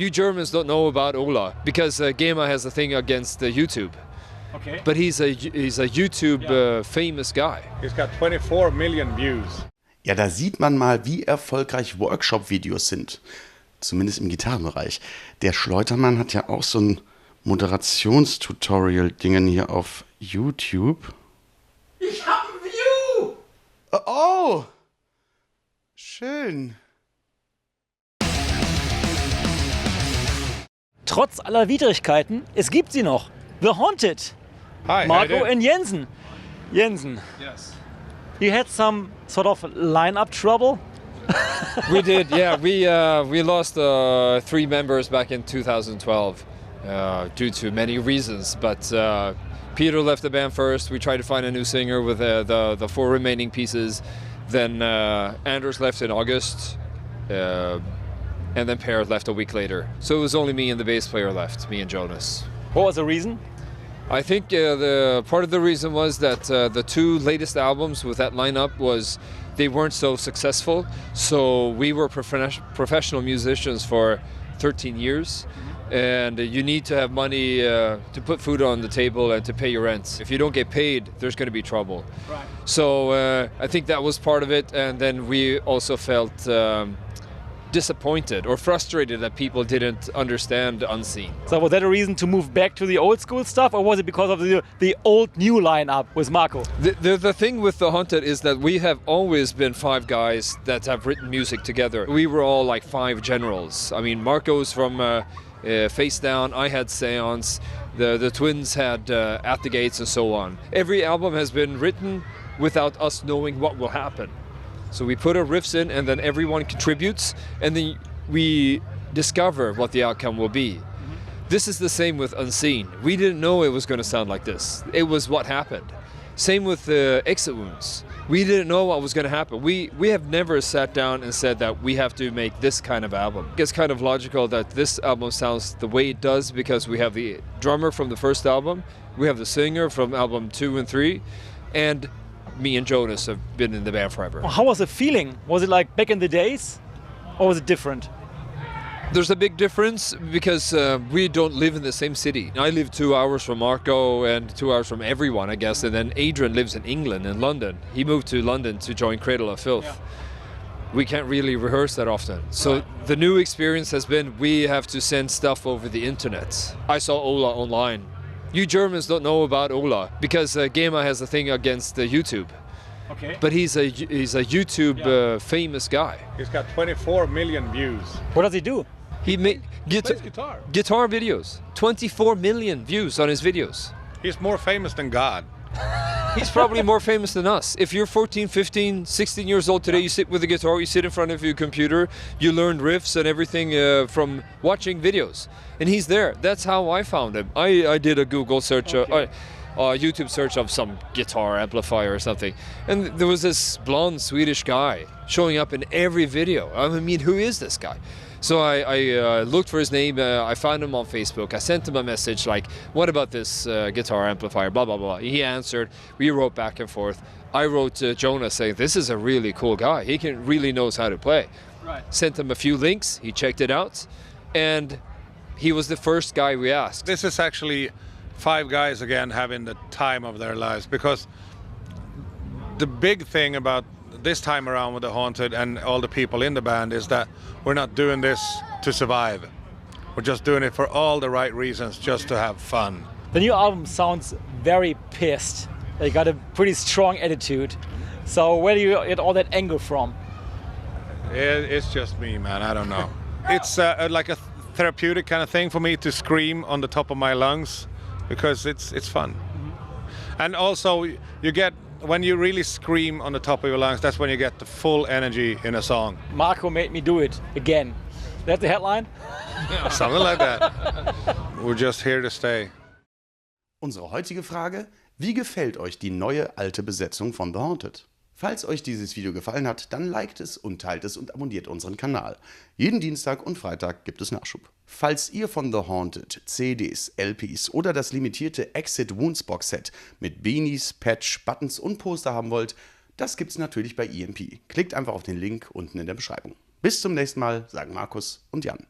You Germans don't know about Ola because GEMA has a thing against YouTube. Okay. But he's a YouTube famous guy. He's got 24 million views. Ja, da sieht man mal, wie erfolgreich Workshop-Videos sind. Zumindest im Gitarrenbereich. Der Schleutermann hat ja auch so ein Moderationstutorial-Dingen hier auf YouTube. Ich hab ein View! Oh! Schön. Trotz aller Widrigkeiten, es gibt sie noch. The Haunted. Hi, Marco and Jensen. Jensen, Yes. you had some sort of line-up trouble? We did, yeah. We lost 3 members back in 2012 due to many reasons. But Peter left the band first. We tried to find a new singer with the 4 remaining pieces. Then Anders left in August. And then Per left a week later. So it was only me and the bass player left, me and Jonas. What was the reason? I think the part of the reason was that the 2 latest albums with that lineup they weren't so successful. So we were professional musicians for 13 years. And you need to have money to put food on the table and to pay your rent. If you don't get paid, there's going to be trouble. Right. So I think that was part of it. And then we also felt disappointed or frustrated that people didn't understand Unseen. So was that a reason to move back to the old school stuff, or was it because of the old new lineup with Marco? The thing with The Haunted is that we have always been 5 guys that have written music together. We were all like 5 generals. I mean, Marco's from Face Down, I had Seance, the twins had At the Gates and so on. Every album has been written without us knowing what will happen. So we put our riffs in and then everyone contributes and then we discover what the outcome will be. This is the same with Unseen. We didn't know it was going to sound like this. It was what happened. Same with Exit Wounds. We didn't know what was going to happen. We have never sat down and said that we have to make this kind of album. It's kind of logical that this album sounds the way it does because we have the drummer from the first album, we have the singer from album 2 and 3, and me and Jonas have been in the band forever. How was the feeling? Was it like back in the days, or was it different? There's a big difference because we don't live in the same city. I live 2 hours from Marco and 2 hours from everyone, I guess. And then Adrian lives in England, in London. He moved to London to join Cradle of Filth. Yeah. We can't really rehearse that often. So the new experience has been we have to send stuff over the internet. I saw Ola online. You Germans don't know about Ola because GEMA has a thing against YouTube. Okay. But he's a YouTube famous guy. He's got 24 million views. What does he do? He made Plays guitar. guitar videos. 24 million views on his videos. He's more famous than God. He's probably more famous than us. If you're 14, 15, 16 years old today, you sit with a guitar, you sit in front of your computer, you learn riffs and everything from watching videos. And he's there. That's how I found him. I did a Google search, YouTube search of some guitar amplifier or something. And there was this blonde Swedish guy showing up in every video. I mean, who is this guy? So I looked for his name, I found him on Facebook, I sent him a message like, what about this guitar amplifier, blah, blah, blah. He answered, we wrote back and forth. I wrote to Jonas saying, this is a really cool guy, he really knows how to play. Right. Sent him a few links, he checked it out, and he was the first guy we asked. This is actually 5 guys again having the time of their lives, because the big thing about this time around with The Haunted and all the people in the band is that we're not doing this to survive. We're just doing it for all the right reasons, just to have fun. The new album sounds very pissed. They got a pretty strong attitude. So where do you get all that anger from? It's just me, man. I don't know. It's like a therapeutic kind of thing for me to scream on the top of my lungs because it's fun. And also you get, when you really scream on the top of your lungs, that's when you get the full energy in a song. Marco made me do it again. That's the headline? Something like that. We're just here to stay. Unsere heutige Frage: Wie gefällt euch die neue alte Besetzung von The Haunted? Falls euch dieses Video gefallen hat, dann liked es und teilt es und abonniert unseren Kanal. Jeden Dienstag und Freitag gibt es Nachschub. Falls ihr von The Haunted CDs, LPs oder das limitierte Exit Wounds Box Set mit Beanies, Patch, Buttons und Poster haben wollt, das gibt's natürlich bei EMP. Klickt einfach auf den Link unten in der Beschreibung. Bis zum nächsten Mal, sagen Markus und Jan.